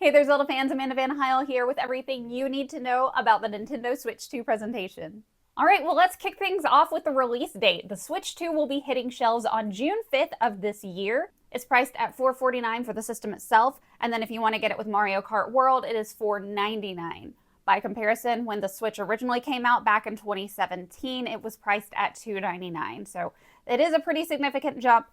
Hey there, Zelda fans, Amanda Van Heil here with everything you need to know about the Nintendo Switch 2 presentation. Alright, well let's kick things off with the release date. The Switch 2 will be hitting shelves on June 5th of this year. It's priced at $449 for the system itself, and then if you want to get it with Mario Kart World, it is $499. By comparison, when the Switch originally came out back in 2017, it was priced at $299. So it is a pretty significant jump.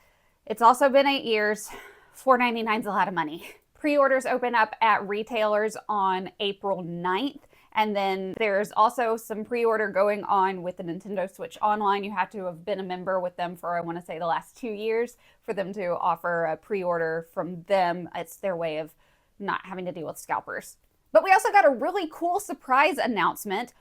It's also been 8 years. $499 is a lot of money. Pre-orders open up at retailers on April 9th. And then there's also some pre-order going on with the Nintendo Switch Online. You have to have been a member with them for, I want to say, the last 2 years for them to offer a pre-order from them. It's their way of not having to deal with scalpers. But we also got a really cool surprise announcement.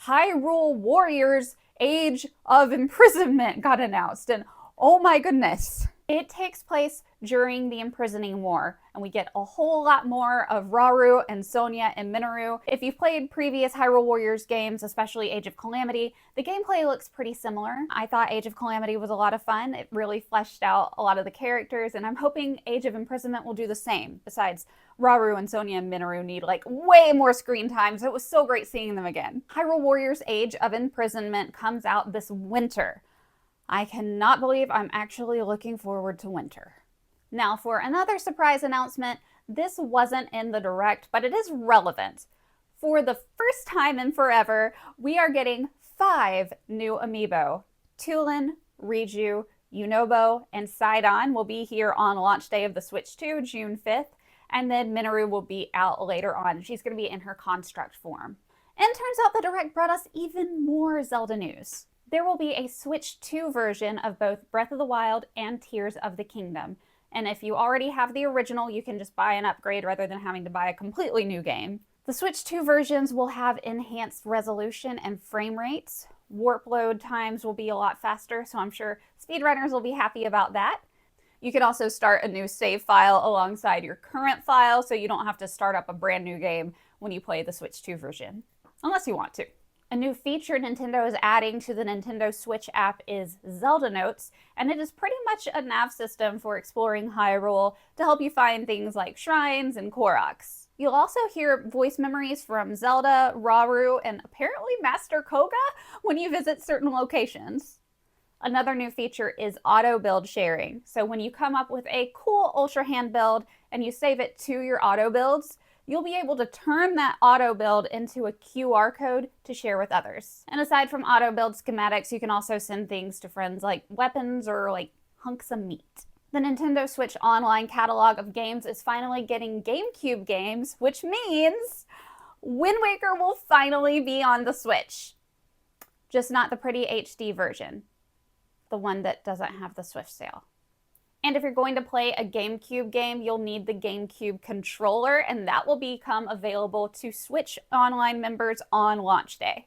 Hyrule Warriors Age of Imprisonment got announced. And oh my goodness. It takes place during the Imprisoning War, and we get a whole lot more of Rauru and Sonia and Minoru. If you've played previous Hyrule Warriors games, especially Age of Calamity, the gameplay looks pretty similar. I thought Age of Calamity was a lot of fun. It really fleshed out a lot of the characters, and I'm hoping Age of Imprisonment will do the same. Besides, Rauru and Sonia and Minoru need like way more screen time, so it was so great seeing them again. Hyrule Warriors Age of Imprisonment comes out this winter. I cannot believe I'm actually looking forward to winter. Now for another surprise announcement, this wasn't in the Direct, but it is relevant. For the first time in forever, we are getting 5 new amiibo. Tulin, Riju, Yunobo, and Sidon will be here on launch day of the Switch 2, June 5th, and then Minoru will be out later on. She's going to be in her construct form. And turns out the Direct brought us even more Zelda news. There will be a Switch 2 version of both Breath of the Wild and Tears of the Kingdom. And if you already have the original, you can just buy an upgrade rather than having to buy a completely new game. The Switch 2 versions will have enhanced resolution and frame rates. Warp load times will be a lot faster, so I'm sure speedrunners will be happy about that. You can also start a new save file alongside your current file, so you don't have to start up a brand new game when you play the Switch 2 version, unless you want to. A new feature Nintendo is adding to the Nintendo Switch app is Zelda Notes, and it is pretty much a nav system for exploring Hyrule to help you find things like shrines and Koroks. You'll also hear voice memories from Zelda, Rauru, and apparently Master Koga when you visit certain locations. Another new feature is auto build sharing. So when you come up with a cool Ultra Hand build and you save it to your auto builds, you'll be able to turn that auto build into a QR code to share with others. And aside from auto build schematics, you can also send things to friends like weapons or like hunks of meat. The Nintendo Switch Online catalog of games is finally getting GameCube games, which means Wind Waker will finally be on the Switch. Just not the pretty HD version, the one that doesn't have the Swift sail. And if you're going to play a GameCube game, you'll need the GameCube controller, and that will become available to Switch Online members on launch day.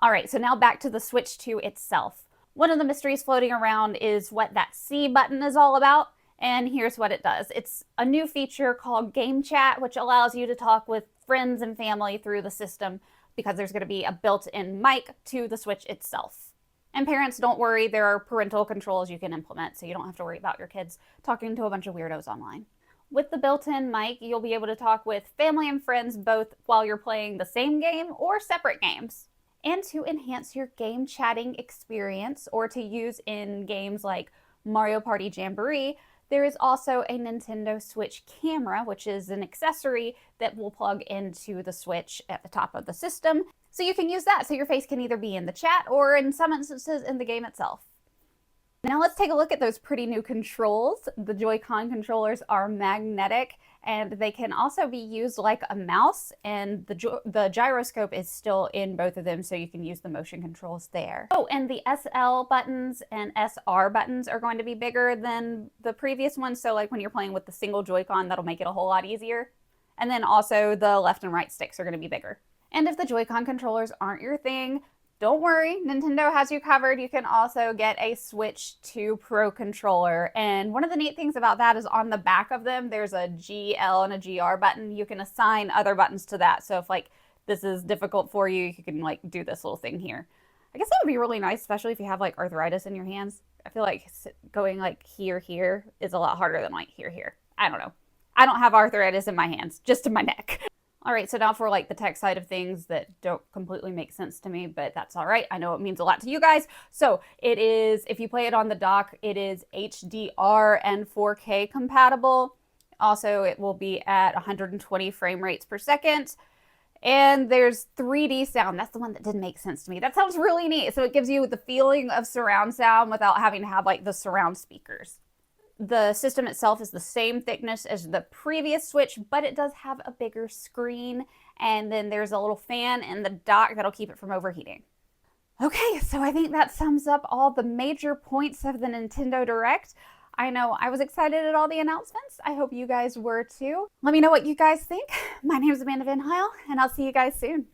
Alright, so now back to the Switch 2 itself. One of the mysteries floating around is what that C button is all about, and here's what it does. It's a new feature called Game Chat, which allows you to talk with friends and family through the system because there's going to be a built-in mic to the Switch itself. And parents, don't worry, there are parental controls you can implement, so you don't have to worry about your kids talking to a bunch of weirdos online. With the built-in mic, you'll be able to talk with family and friends both while you're playing the same game or separate games. And to enhance your game chatting experience, or to use in games like Mario Party Jamboree, there is also a Nintendo Switch camera, which is an accessory that will plug into the Switch at the top of the system. So you can use that so your face can either be in the chat or in some instances in the game itself. Now let's take a look at those pretty new controls. The Joy-Con controllers are magnetic and they can also be used like a mouse, and the gyroscope is still in both of them, so you can use the motion controls there. Oh, and the SL buttons and SR buttons are going to be bigger than the previous ones, so like when you're playing with the single Joy-Con, that'll make it a whole lot easier. And then also the left and right sticks are going to be bigger. And if the Joy-Con controllers aren't your thing, don't worry, Nintendo has you covered. You can also get a Switch 2 Pro controller. And one of the neat things about that is on the back of them, there's a GL and a GR button. You can assign other buttons to that. So if like this is difficult for you, you can like do this little thing here. I guess that would be really nice, especially if you have like arthritis in your hands. I feel like going like here is a lot harder than like here. I don't know. I don't have arthritis in my hands, just in my neck. All right, so now for like the tech side of things that don't completely make sense to me, but that's all right. I know it means a lot to you guys. So it is, if you play it on the dock, it is HDR and 4K compatible. Also, it will be at 120 frame rates per second. And there's 3D sound. That's the one that didn't make sense to me. That sounds really neat. So it gives you the feeling of surround sound without having to have like the surround speakers. The system itself is the same thickness as the previous Switch, but it does have a bigger screen. And then there's a little fan in the dock that'll keep it from overheating. Okay, so I think that sums up all the major points of the Nintendo Direct. I know I was excited at all the announcements. I hope you guys were too. Let me know what you guys think. My name is Amanda Van Heil, and I'll see you guys soon.